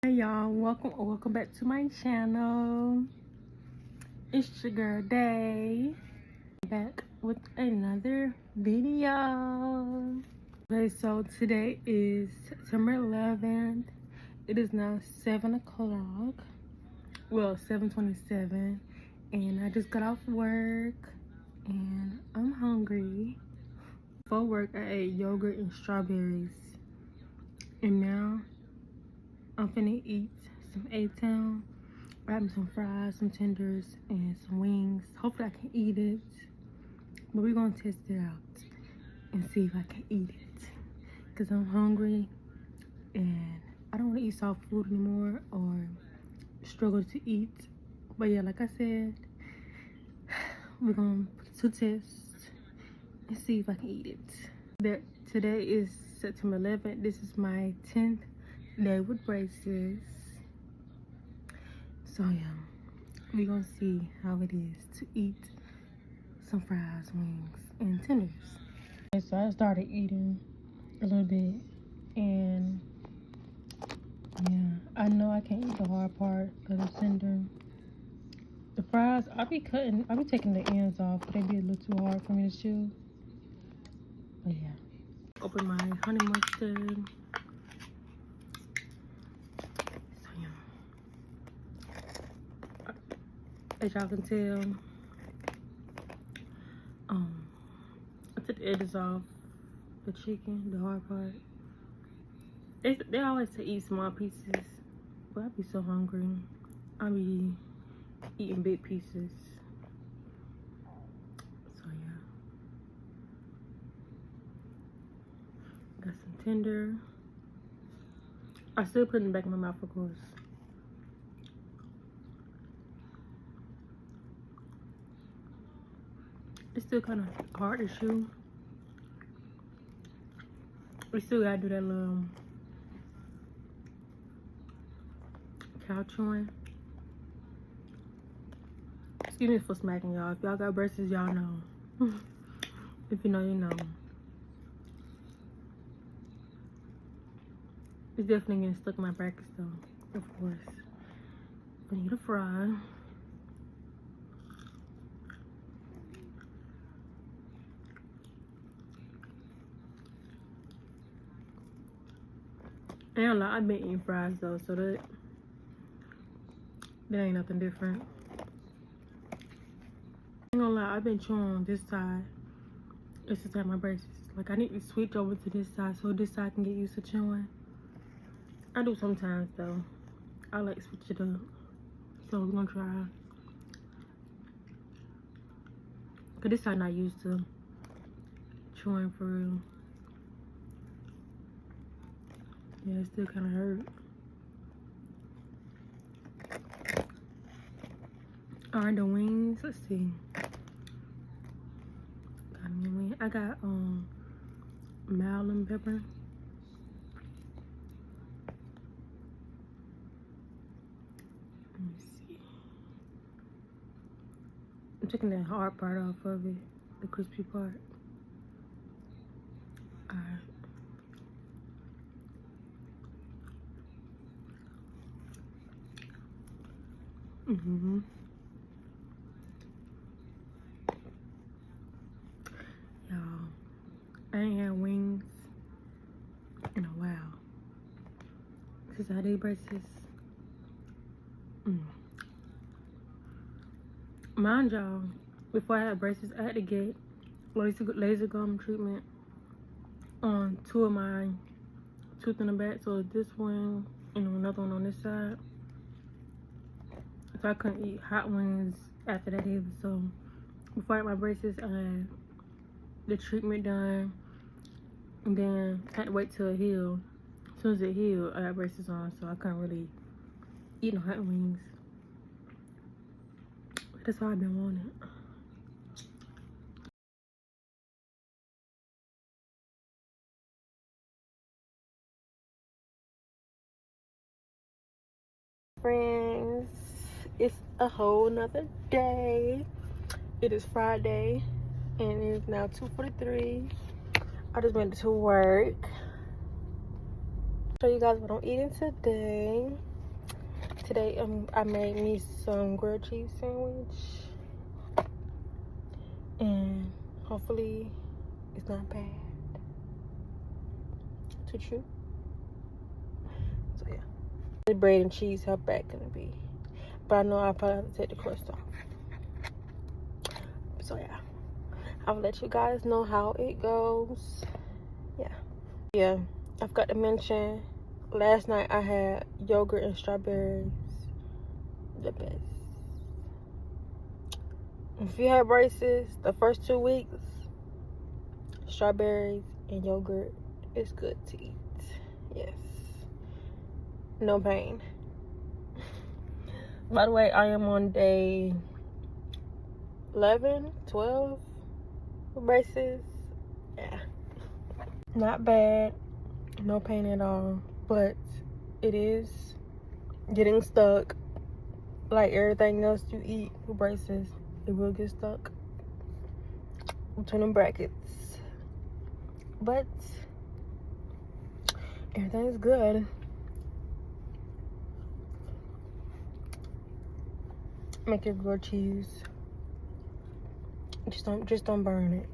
Hey y'all, welcome back to my channel. It's your girl Day, back with another video. Okay, so today is September 11th. It is now 7 o'clock. Well, 7:27, and I just got off work and I'm hungry. Before work, I ate yogurt and strawberries, and now I'm finna eat some A-Town. Grab me some fries, some tenders, and some wings. Hopefully I can eat it. But we're gonna test it out and see if I can eat it. Cause I'm hungry and I don't wanna eat soft food anymore or struggle to eat. But yeah, like I said, we're gonna put it to test and see if I can eat it. Today is September 11th. This is my 10th day with braces. So yeah, we're gonna see how it is to eat some fries, wings, and tenders. Okay, so I started eating a little bit, and yeah, I know I can't eat the hard part of the tender. The fries, I be taking the ends off, but they be a little too hard for me to chew. But yeah, open my honey mustard. So yeah, as y'all can tell, I took the edges off the chicken, the hard part. They always say eat small pieces, but I be so hungry. I be eating big pieces. So yeah, got some tender. I still put it in the back of my mouth, of course. It's still kind of hard to chew. We still gotta do that little cow chewing. Excuse me for smacking y'all. If y'all got braces, y'all know. If you know, you know. It's definitely getting stuck in my brackets though, of course. I need a fry. I ain't lie, I've been eating fries though, so that ain't nothing different. I ain't gonna lie, I've been chewing on this side. It's just like my braces. Like I need to switch over to this side so this side can get used to chewing. I do sometimes though. I like to switch it up. So we're gonna try. Cause this side not used to chewing for real. Yeah, it still kind of hurt. Alright, the wings. Let's see. Got me a wing. I got mild lemon pepper. Let me see. I'm taking that hard part off of it, the crispy part. Alright. Y'all, I ain't had wings in a while. Since I had these braces. Mind y'all, before I had braces, I had to get laser gum treatment on 2 of my tooth in the back. So this one and another one on this side. So I couldn't eat hot wings after that either. So before I had my braces, I had the treatment done, and then I had to wait till it healed. As soon as it healed, I had braces on, so I couldn't really eat no hot wings. That's why I've been wanting. Friends, it's a whole nother day. It is Friday and it is now 2:43. I just went to work. Show you guys what I'm eating today. Today I made me some grilled cheese sandwich, and hopefully it's not bad to chew. So yeah, the bread and cheese, how bad can it be? But I know I probably have to take the crust off. So yeah, I'll let you guys know how it goes. Yeah, I forgot to mention, last night I had yogurt and strawberries. The best. If you had braces the first 2 weeks, strawberries and yogurt is good to eat. Yes. No pain. By the way, I am on day 11, 12 with braces. Yeah. Not bad. No pain at all. But it is getting stuck. Like everything else you eat with braces, it will get stuck between them brackets. But everything's good. Make your grilled cheese. Just don't burn it.